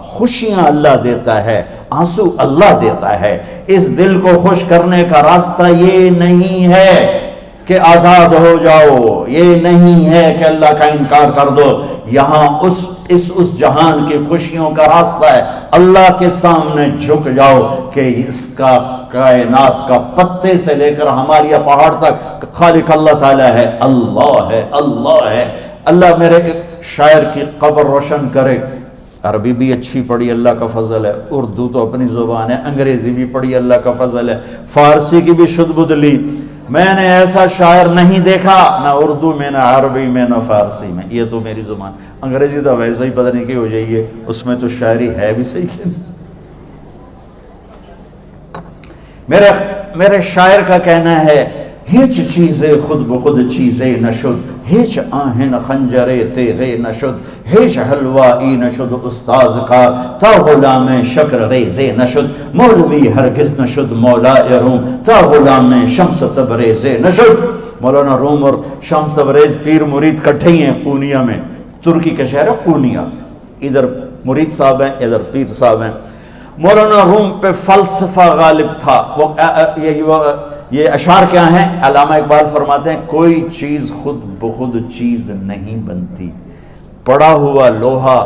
خوشیاں اللہ دیتا ہے، آنسو اللہ دیتا ہے۔ اس دل کو خوش کرنے کا راستہ یہ نہیں ہے کہ آزاد ہو جاؤ، یہ نہیں ہے کہ اللہ کا انکار کر دو۔ یہاں اس جہان کی خوشیوں کا راستہ ہے اللہ کے سامنے جھک جاؤ کہ اس کا کائنات کا پتے سے لے کر ہمارے پہاڑ تک خالق اللہ تعالیٰ ہے، اللہ ہے، اللہ ہے۔ اللہ میرے شاعر کی قبر روشن کرے۔ عربی بھی اچھی پڑھی، اللہ کا فضل ہے، اردو تو اپنی زبان ہے، انگریزی بھی پڑھی، اللہ کا فضل ہے، فارسی کی بھی شد بد لی۔ میں نے ایسا شاعر نہیں دیکھا، نہ اردو میں، نہ عربی میں، نہ فارسی میں، یہ تو میری زبان۔ انگریزی تو ویسے ہی پتہ نہیں کی ہو جائیے، اس میں تو شاعری ہے بھی صحیح ہے۔ میرے شاعر کا کہنا ہے، ہیچ چیزیں خود بخود چیزیں نشد، ہیچ آہن خنجرے تیغے نشد، ہیچ حلوائی نشد استاذ کا تا غلام شکر ریزے نشد، مولوی ہرگز نشد مولا روم تا غلام شمس تبریز نشد۔ مولانا روم اور شمس تبریز پیر مرید کٹھے ہی ہیں پونیا میں، ترکی کا شہر ہے پونیا، ادھر مرید صاحب ہیں، ادھر پیر صاحب ہیں۔ مولانا روم پہ فلسفہ غالب تھا۔ یہ اشعار کیا ہیں؟ علامہ اقبال فرماتے ہیں، کوئی چیز خود بخود چیز نہیں بنتی، پڑا ہوا لوہا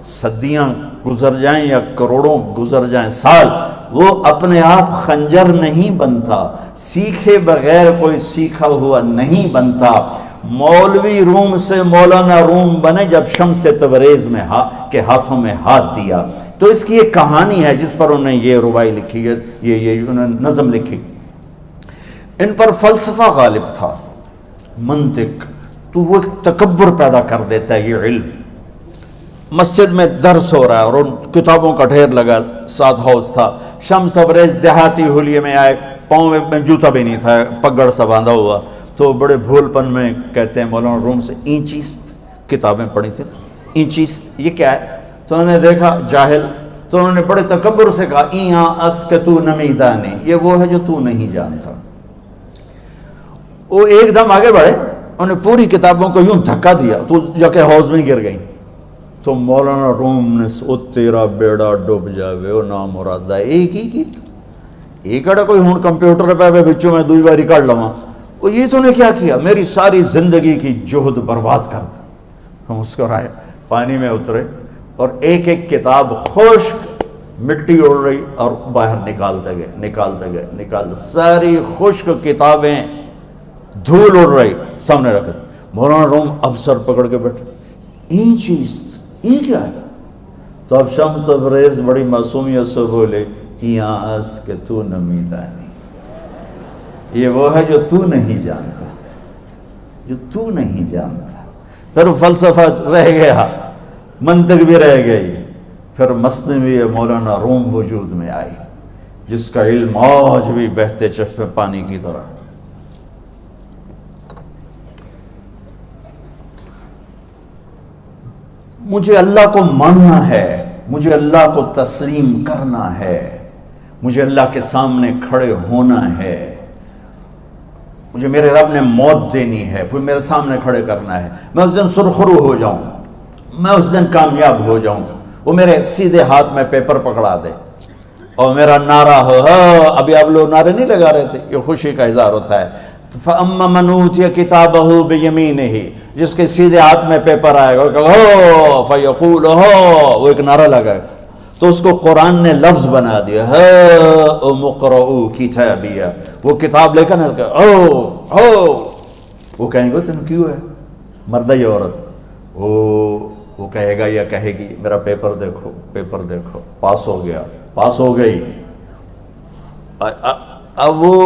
صدیاں گزر جائیں یا کروڑوں گزر جائیں سال، وہ اپنے آپ خنجر نہیں بنتا، سیکھے بغیر کوئی سیکھا ہوا نہیں بنتا۔ مولوی روم سے مولانا روم بنے جب شمس تبریز میں کے ہاتھوں میں ہاتھ دیا۔ تو اس کی ایک کہانی ہے جس پر انہوں نے یہ ربائی لکھی ہے، یہ انہوں نے نظم لکھی۔ ان پر فلسفہ غالب تھا، منطق، تو وہ تکبر پیدا کر دیتا ہے یہ علم۔ مسجد میں درس ہو رہا ہے اور ان کتابوں کا ڈھیر لگا، ساتھ ہاؤس تھا۔ شمس تبریز دیہاتی حلیے میں آئے، پاؤں میں جوتا بھی نہیں تھا، پگڑ سا باندھا ہوا، تو بڑے بھول پن میں کہتے ہیں مولانا روم سے، اینچیست کتابیں پڑھی تھی، اینچیست یہ کیا ہے؟ تو انہوں نے دیکھا جاہل، تو انہوں نے بڑے تکبر سے کہا، ایہاں است کہ تو نمیدانی، یہ وہ ہے جو تو نہیں جانتا۔ وہ ایک دم آگے بڑھے، انہوں نے پوری کتابوں کو یوں دھکا دیا تو جا کے حوض میں گر گئی۔ تو مولانا روم نے او تیرا بیڑا ڈوب جاوے او نام مرادہ، ایک ہی کی ایک اڑا کوئی ہون کمپیوٹر پہ بچوں میں دوئی باری کر لواں، وہ یہ تو نے کیا کیا، میری ساری زندگی کی جہد برباد کر دی۔ ہم مسکرائے، پانی میں اترے اور ایک ایک کتاب خشک مٹی اڑ رہی اور باہر نکالتے گئے، ساری خشک کتابیں دھول اڑ رہی سامنے رکھے۔ مولانا روم اب سر پکڑ کے بیٹھے، این چیز یہ کیا ہے؟ تو اب شمس تبریز بڑی معصومیت سے بولے، یہاں است کہ تو نمیدانی، یہ وہ ہے جو تو نہیں جانتا، جو تو نہیں جانتا۔ پھر فلسفہ رہ گیا، منطق بھی رہ گئی، پھر مثنوی مولانا روم وجود میں آئی، جس کا علم آج بھی بہتے چشمے پانی کی طرح۔ مجھے اللہ کو ماننا ہے، مجھے اللہ کو تسلیم کرنا ہے، مجھے اللہ کے سامنے کھڑے ہونا ہے، مجھے میرے رب نے موت دینی ہے، پھر میرے سامنے کھڑے کرنا ہے، میں اس دن سرخرو ہو جاؤں، میں اس دن کامیاب ہو جاؤں، وہ میرے سیدھے ہاتھ میں پیپر پکڑا دے اور میرا نعرہ ہو، ابھی آپ لوگ نعرے نہیں لگا رہے تھے، یہ خوشی کا اظہار ہوتا ہے۔ فَأَمَّا مَنْ أُوتِيَ كِتَابَهُ بِيَمِينِهِ، جس کے سیدھے ہاتھ میں پیپر آئے گا، فَيَقُولُ وہ ایک نعرہ لگائے گا، تو اس کو قرآن نے لفظ بنا دیا، هَاؤْمُ اقْرَءُوا كِتَابِيَهْ، وہ کتاب لے کر وہ کہیں گے تم کیوں ہے، مرد یا عورت، وہ کہے گا یا کہے گی میرا پیپر دیکھو، پیپر دیکھو، پاس ہو گیا، پاس ہو گئی۔ اب وہ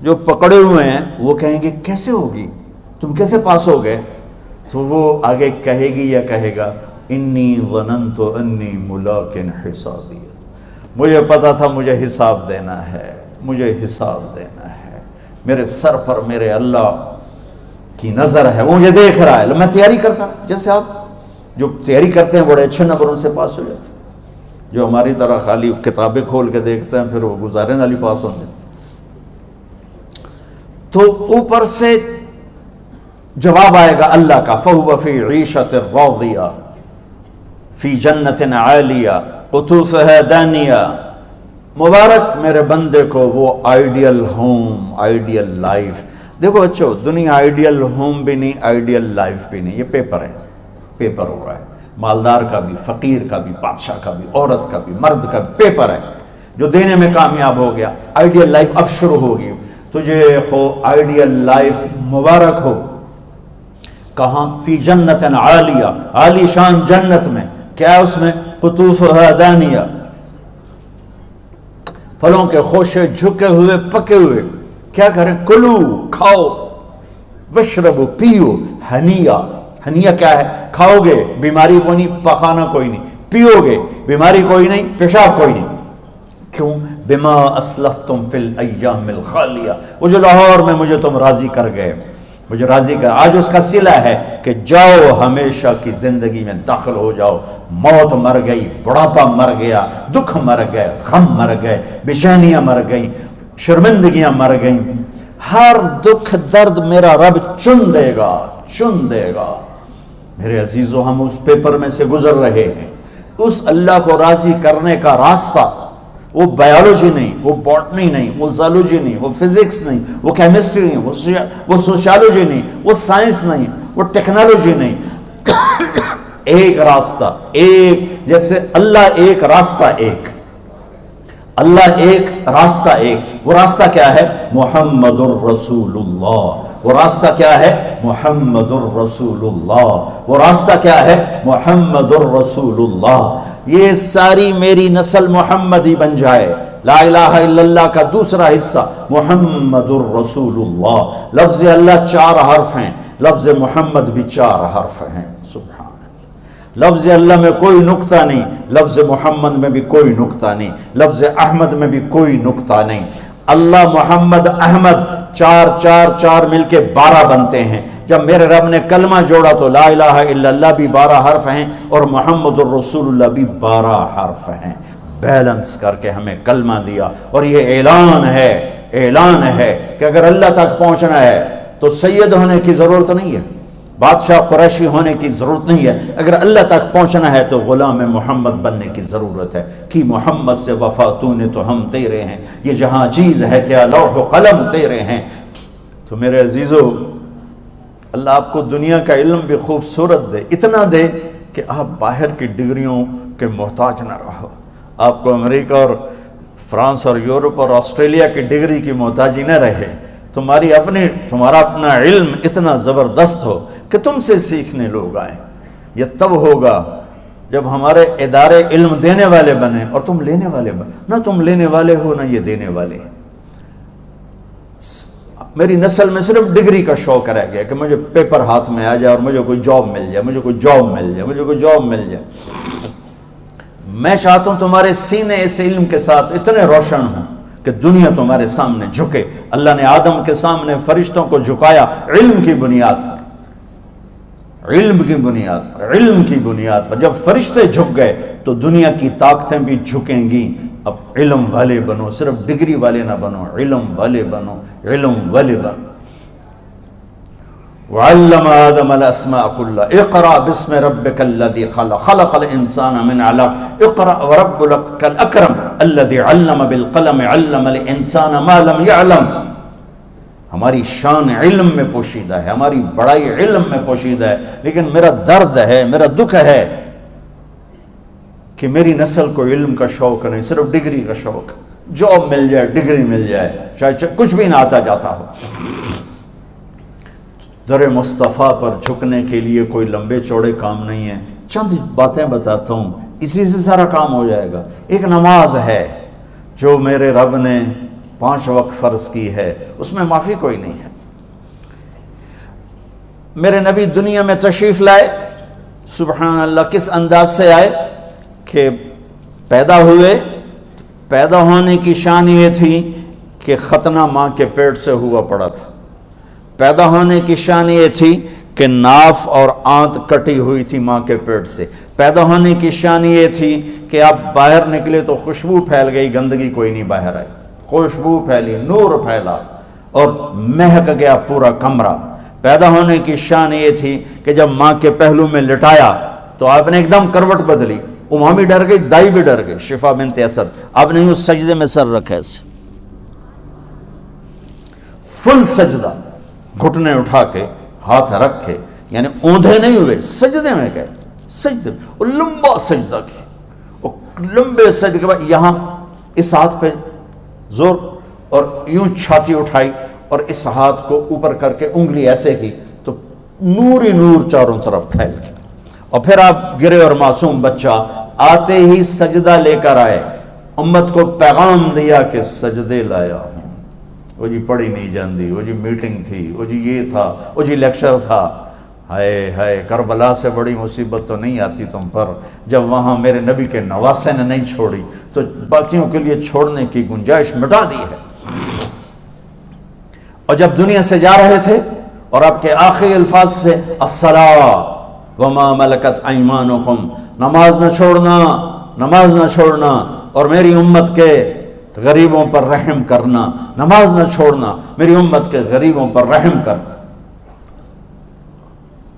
جو پکڑے ہوئے ہیں وہ کہیں گے کیسے ہوگی، تم کیسے پاس ہو گئے؟ تو وہ آگے کہے گی یا کہے گا، انی ظننت انی ملاق حسابیہ، مجھے پتا تھا مجھے حساب دینا ہے، مجھے حساب دینا ہے، میرے سر پر میرے اللہ کی نظر ہے، وہ مجھے دیکھ رہا ہے، میں تیاری کرتا، جیسے آپ جو تیاری کرتے ہیں بڑے اچھے نمبروں سے پاس ہو جاتے ہیں، جو ہماری طرح خالی کتابیں کھول کے دیکھتے ہیں پھر وہ گزارے والی پاس ہوتے ہیں۔ تو اوپر سے جواب آئے گا اللہ کا، فَهُوَ فِي عِيشَةٍ رَاضِيَةٍ فی جنت عالیہ قطوفها دانیہ. مبارک میرے بندے کو وہ آئیڈیل ہوم، آئیڈیل لائف. دیکھو بچو، دنیا آئیڈیل ہوم بھی نہیں، آئیڈیل لائف بھی نہیں، یہ پیپر ہے، پیپر ہو رہا ہے. مالدار کا بھی، فقیر کا بھی، بادشاہ کا بھی، عورت کا بھی، مرد کا بھی پیپر ہے. جو دینے میں کامیاب ہو گیا، آئیڈیل لائف اب شروع ہوگی. تجھے ہو آئیڈیل لائف مبارک ہو. کہاں؟ فی جنت عالیہ، عالی شان جنت میں. کیا اس میں؟ قطوفها دانیہ، پھلوں کے خوشے جھکے ہوئے پکے ہوئے. کیا کریں؟ کلو، کھاؤ، وشربو، پیو، ہنیا. ہنیا کیا ہے؟ کھاؤ گے بیماری کوئی نہیں، پخانا کوئی نہیں. پیو گے بیماری کوئی نہیں، پیشاب کوئی نہیں. کیوں؟ بما اسلفتم فی الایام الخالیہ. وہ جو لاہور میں مجھے تم راضی کر گئے، مجھے راضی کر، آج اس کا صلہ ہے کہ جاؤ ہمیشہ کی زندگی میں داخل ہو جاؤ. موت مر گئی، بڑھاپا مر گیا، دکھ مر گئے، غم مر گئے، بے-چینیاں مر گئیں، شرمندگیاں مر گئیں. ہر دکھ درد میرا رب چن دے گا، چن دے گا. میرے عزیزو، ہم اس پیپر میں سے گزر رہے ہیں. اس اللہ کو راضی کرنے کا راستہ، وہ بایولوجی نہیں، وہ باٹنی نہیں، وہ زالوجی نہیں، وہ فزکس نہیں، وہ کیمسٹری نہیں، وہ سوشیالوجی نہیں، وہ سائنس نہیں، وہ ٹیکنالوجی نہیں. ایک راستہ، ایک، جیسے اللہ ایک، راستہ ایک. اللہ ایک، راستہ ایک. وہ راستہ کیا ہے؟ محمد الرسول اللہ. وہ راستہ کیا ہے؟ محمد الرسول اللہ. وہ راستہ کیا ہے؟ محمد الرسول اللہ. یہ ساری میری نسل محمدی بن جائے. لا الہ الا اللہ کا دوسرا حصہ محمد الرسول اللہ. لفظ اللہ 4 حرف ہیں، لفظ محمد بھی 4 حرف ہیں. سبحان اللہ. لفظ اللہ میں کوئی نقطہ نہیں، لفظ محمد میں بھی کوئی نقطہ نہیں، لفظ احمد میں بھی کوئی نقطہ نہیں. اللہ، محمد، احمد، 4 4 4 مل کے 12 بنتے ہیں. جب میرے رب نے کلمہ جوڑا تو لا الہ الا اللہ بھی 12 حرف ہیں اور محمد الرسول اللہ بھی 12 حرف ہیں. بیلنس کر کے ہمیں کلمہ دیا. اور یہ اعلان ہے، اعلان ہے کہ اگر اللہ تک پہنچنا ہے تو سید ہونے کی ضرورت نہیں ہے، بادشاہ قریشی ہونے کی ضرورت نہیں ہے. اگر اللہ تک پہنچنا ہے تو غلام محمد بننے کی ضرورت ہے. کہ محمد سے وفا تو نے تو ہم تیرے ہیں، یہ جہاں چیز ہے کیا لوح و قلم تیرے ہیں. تو میرے عزیزو، اللہ آپ کو دنیا کا علم بھی خوبصورت دے، اتنا دے کہ آپ باہر کی ڈگریوں کے محتاج نہ رہو. آپ کو امریکہ اور فرانس اور یورپ اور آسٹریلیا کی ڈگری کی محتاجی نہ رہے. تمہارا اپنا علم اتنا زبردست ہو کہ تم سے سیکھنے لوگ آئیں. یہ تب ہوگا جب ہمارے ادارے علم دینے والے بنے اور تم لینے والے بنے. نہ تم لینے والے ہو نہ یہ دینے والے. میری نسل میں صرف ڈگری کا شوق رہ گیا کہ مجھے پیپر ہاتھ میں آ جائے اور مجھے کوئی جاب مل جائے، مجھے کوئی جاب مل جائے، مجھے کوئی جاب مل جائے. میں چاہتا ہوں تمہارے سینے اس علم کے ساتھ اتنے روشن ہوں کہ دنیا تمہارے سامنے جھکے. اللہ نے آدم کے سامنے فرشتوں کو جھکایا علم کی بنیاد پر، علم کی بنیاد پر، علم کی بنیاد پر. جب فرشتے جھک گئے تو دنیا کی طاقتیں بھی جھکیں گی. اب علم والے بنو، صرف ڈگری والے نہ بنو، علم والے بنو، علم والے بنو. وعلم آدم الاسماء كلها اقرأ باسم ربك الذي خلق خلق الانسان من علق اقرأ وربك الاكرم الذي علم بالقلم علم الانسان ما لم يعلم. ہماری شان علم میں پوشیدہ ہے، ہماری بڑائی علم میں پوشیدہ ہے. لیکن میرا درد ہے، میرا دکھ ہے کہ میری نسل کو علم کا شوق نہیں، صرف ڈگری کا شوق. جاب مل جائے، ڈگری مل جائے، چاہے کچھ بھی نہ آتا جاتا ہو. در مصطفیٰ پر جھکنے کے لیے کوئی لمبے چوڑے کام نہیں ہیں. چند باتیں بتاتا ہوں، اسی سے سارا کام ہو جائے گا. ایک نماز ہے جو میرے رب نے 5 وقت فرض کی ہے، اس میں معافی کوئی نہیں ہے. میرے نبی دنیا میں تشریف لائے، سبحان اللہ، کس انداز سے آئے کہ پیدا ہوئے. پیدا ہونے کی شان یہ تھی کہ ختنہ ماں کے پیٹ سے ہوا پڑا تھا. پیدا ہونے کی شان یہ تھی کہ ناف اور آنت کٹی ہوئی تھی ماں کے پیٹ سے. پیدا ہونے کی شان یہ تھی کہ آپ باہر نکلے تو خوشبو پھیل گئی، گندگی کوئی نہیں باہر آئی. خوشبو پھیلی، نور پھیلا اور مہک گیا پورا کمرہ. پیدا ہونے کی شان یہ تھی کہ جب ماں کے پہلو میں لٹایا تو آپ نے ایک دم کروٹ بدلی، اماں بھی ڈر گئی، دائی بھی ڈر گئی، شفا بنت اسد، آپ نے یوں سجدے میں سر رکھا ایسے، فل سجدہ، گھٹنے اٹھا کے ہاتھ رکھ کے، یعنی اوندھے نہیں ہوئے، سجدے میں گئے، سجدے میں، اور لمبا سجدہ کیا، اور لمبے سجدے کے بعد یہاں اس ہاتھ پہ زور، اور یوں چھاتی اٹھائی اور اس ہاتھ کو اوپر کر کے انگلی ایسے کی تو نور ہی نور چاروں طرف پھیل گیا، اور پھر آپ گرے اور معصوم بچہ آتے ہی سجدہ لے کر آئے، امت کو پیغام دیا کہ سجدے لایا ہوں۔ وہ جی پڑھی نہیں جاندی، وہ جی میٹنگ تھی، وہ جی یہ تھا، وہ جی لیکچر تھا، ہائے ہائے کربلا سے بڑی مصیبت تو نہیں آتی تم پر جب وہاں میرے نبی کے نواسے نے نہیں چھوڑی تو باقیوں کے لیے چھوڑنے کی گنجائش مٹا دی ہے۔ اور جب دنیا سے جا رہے تھے اور آپ کے آخری الفاظ تھے الصلاۃ وما ملکت ایمانکم، نماز نہ چھوڑنا، نماز نہ چھوڑنا، اور میری امت کے غریبوں پر رحم کرنا، نماز نہ چھوڑنا، میری امت کے غریبوں پر رحم کر۔